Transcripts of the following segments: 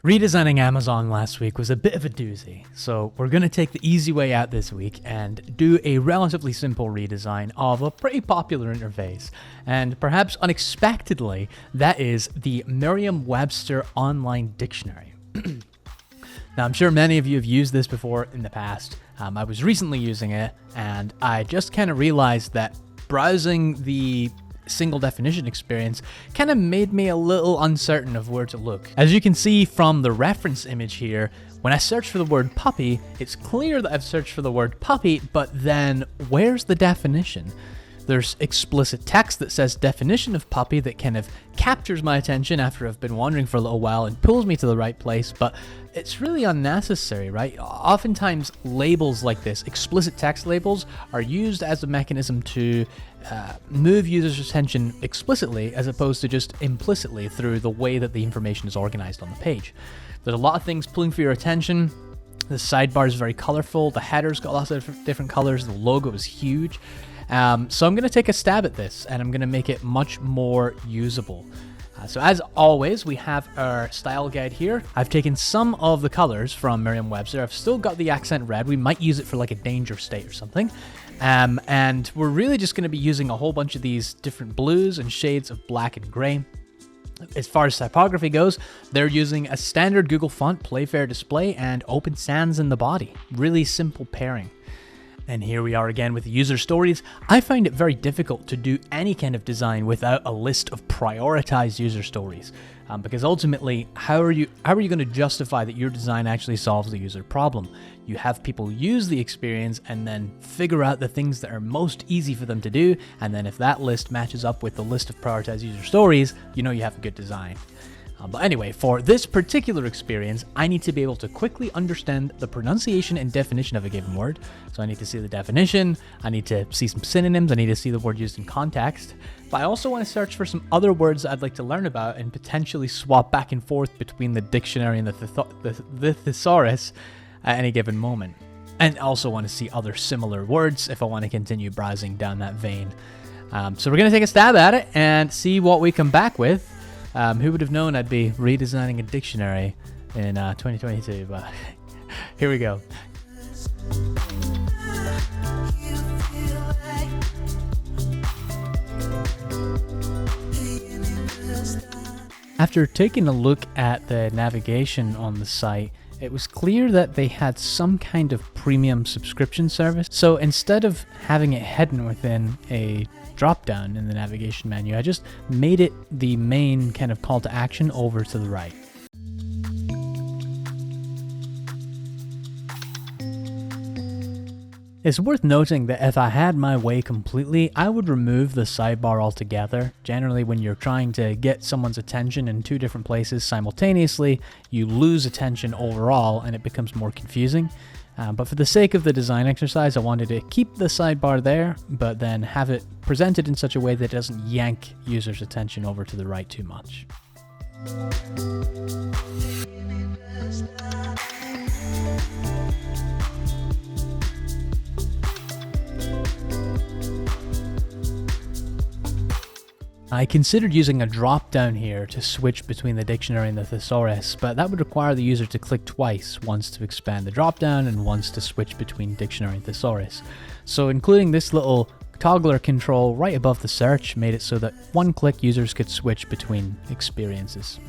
Redesigning Amazon last week was a bit of a doozy, so we're going to take the easy way out this week and do a relatively simple redesign of a pretty popular interface. And perhaps unexpectedly, that is the Mirriam Webster Online Dictionary. Now, I'm sure many of you have used this before in the past. I was recently using it, and I just kind of realized that browsing the single definition experience kind of made me a little uncertain of where to look. As you can see from the reference image here, when I search for the word puppy, it's clear that I've searched for the word puppy, but then where's the definition? There's explicit text that says definition of puppy that kind of captures my attention after I've been wandering for a little while and pulls me to the right place, but it's really unnecessary, right? Oftentimes labels like this, explicit text labels, are used as a mechanism to move users' attention explicitly as opposed to just implicitly through the way that the information is organized on the page. There's a lot of things pulling for your attention. The sidebar is very colorful. The header's got lots of different colors. The logo is huge. So I'm going to take a stab at this and I'm going to make it much more usable. So as always, we have our style guide here. I've taken some of the colors from Mirriam Webster. I've still got the accent red. We might use it for like a danger state or something. And we're really just going to be using a whole bunch of these different blues and shades of black and gray. As far as typography goes, they're using a standard Google font, Playfair display, and open sans in the body. Really simple pairing. And here we are again with the user stories. I find it very difficult to do any kind of design without a list of prioritized user stories. Because ultimately, how are you going to justify that your design actually solves the user problem? You have people use the experience and then figure out the things that are most easy for them to do. And then if that list matches up with the list of prioritized user stories, you know you have a good design. But anyway, for this particular experience, I need to be able to quickly understand the pronunciation and definition of a given word. So I need to see the definition, I need to see some synonyms, I need to see the word used in context. But I also want to search for some other words that I'd like to learn about and potentially swap back and forth between the dictionary and the thesaurus at any given moment. And also want to see other similar words if I want to continue browsing down that vein. So we're going to take a stab at it and see what we come back with. Who would have known I'd be redesigning a dictionary in 2022, but here we go. After taking a look at the navigation on the site, it was clear that they had some kind of premium subscription service. So instead of having it hidden within a drop-down in the navigation menu, I just made it the main kind of call to action over to the right. It's worth noting that if I had my way completely, I would remove the sidebar altogether. Generally, when you're trying to get someone's attention in two different places simultaneously, you lose attention overall and it becomes more confusing. But for the sake of the design exercise, I wanted to keep the sidebar there, but then have it presented in such a way that it doesn't yank users' attention over to the right too much. I considered using a drop down here to switch between the dictionary and the thesaurus, but that would require the user to click twice, once to expand the drop down and once to switch between dictionary and thesaurus. So including this little toggler control right above the search made it so that one click users could switch between experiences.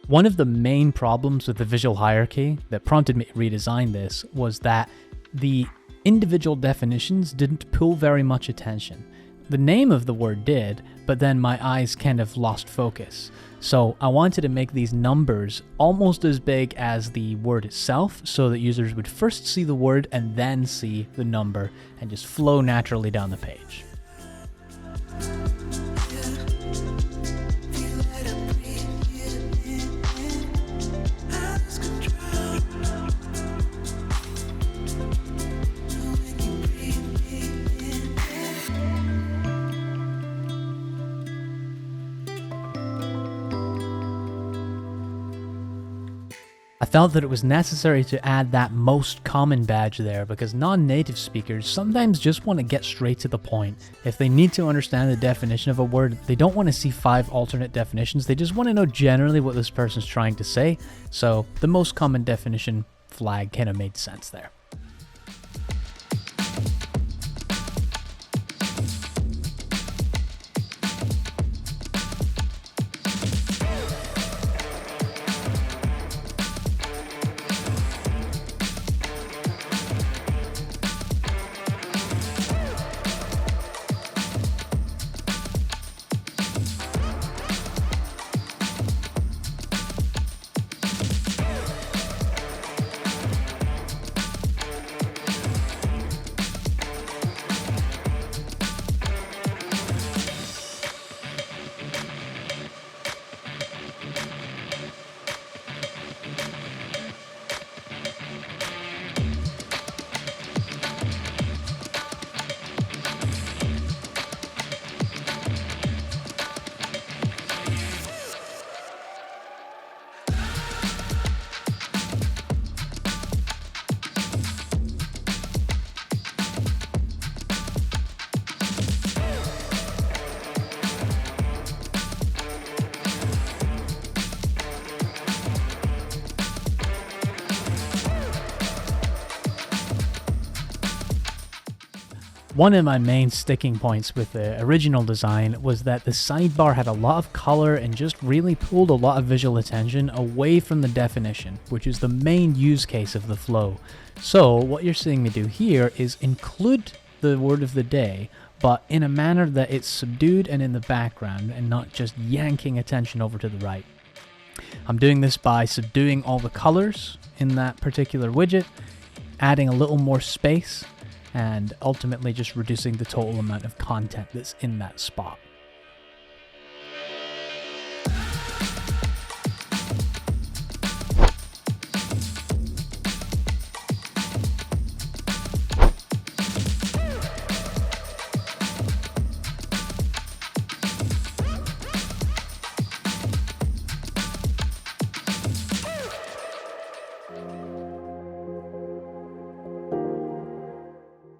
One of the main problems with the visual hierarchy that prompted me to redesign this was that the individual definitions didn't pull very much attention. The name of the word did, but then my eyes kind of lost focus. So I wanted to make these numbers almost as big as the word itself so that users would first see the word and then see the number and just flow naturally down the page. I felt that it was necessary to add that most common badge there because non-native speakers sometimes just want to get straight to the point. If they need to understand the definition of a word, they don't want to see 5 alternate definitions, they just want to know generally what this person's trying to say. So the most common definition flag kind of made sense there. One of my main sticking points with the original design was that the sidebar had a lot of color and just really pulled a lot of visual attention away from the definition, which is the main use case of the flow. So what you're seeing me do here is include the word of the day, but in a manner that it's subdued and in the background and not just yanking attention over to the right. I'm doing this by subduing all the colors in that particular widget, adding a little more space, and ultimately just reducing the total amount of content that's in that spot.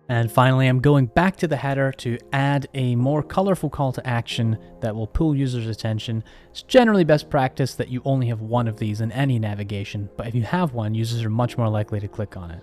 And finally, I'm going back to the header to add a more colorful call to action that will pull users' attention. It's generally best practice that you only have one of these in any navigation, but if you have one, users are much more likely to click on it.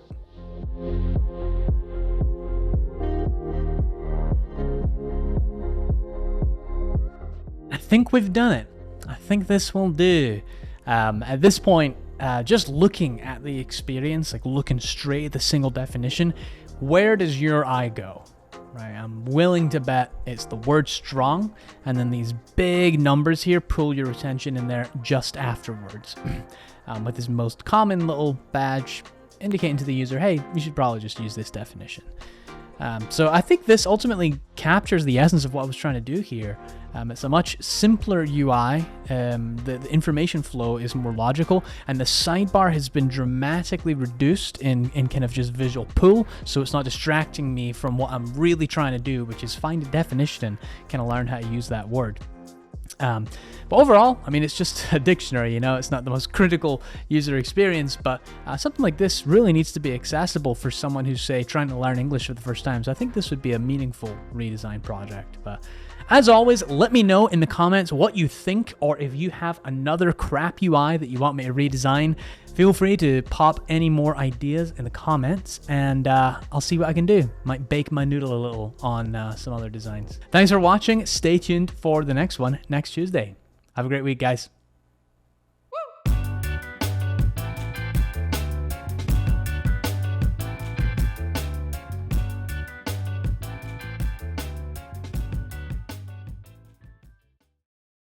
I think we've done it. I think this will do. At this point, just looking at the experience, like looking straight at the single definition, where does your eye go? Right, I'm willing to bet it's the word strong, and then these big numbers here pull your attention in there just afterwards. With this most common little badge indicating to the user, hey, you should probably just use this definition. So I think this ultimately captures the essence of what I was trying to do here. It's a much simpler UI, the information flow is more logical, and the sidebar has been dramatically reduced in kind of just visual pull, so it's not distracting me from what I'm really trying to do, which is find a definition and kind of learn how to use that word. But overall, I mean, it's just a dictionary, you know, it's not the most critical user experience, but something like this really needs to be accessible for someone who's, say, trying to learn English for the first time. So I think this would be a meaningful redesign project. But as always, let me know in the comments what you think, or if you have another crap UI that you want me to redesign. Feel free to pop any more ideas in the comments, and I'll see what I can do. Might bake my noodle a little on some other designs. Thanks for watching. Stay tuned for the next one next Tuesday. Have a great week, guys.